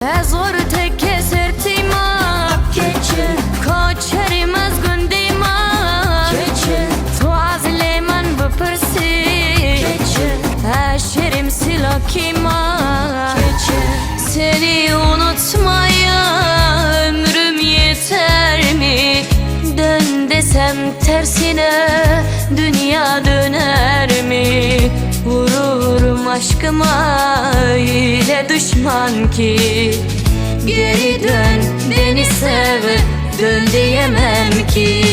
Zor tek kesertima Keçe Koçerim az gündima Keçe Tu azle man bıpırsi Keçe Eşerim silakima Keçe Seni unutmaya ömrüm yeter mi? Dön desem tersine dünya döner mi? Vururum aşkıma öyle düşman ki geri dön beni sev, dön diyemem ki.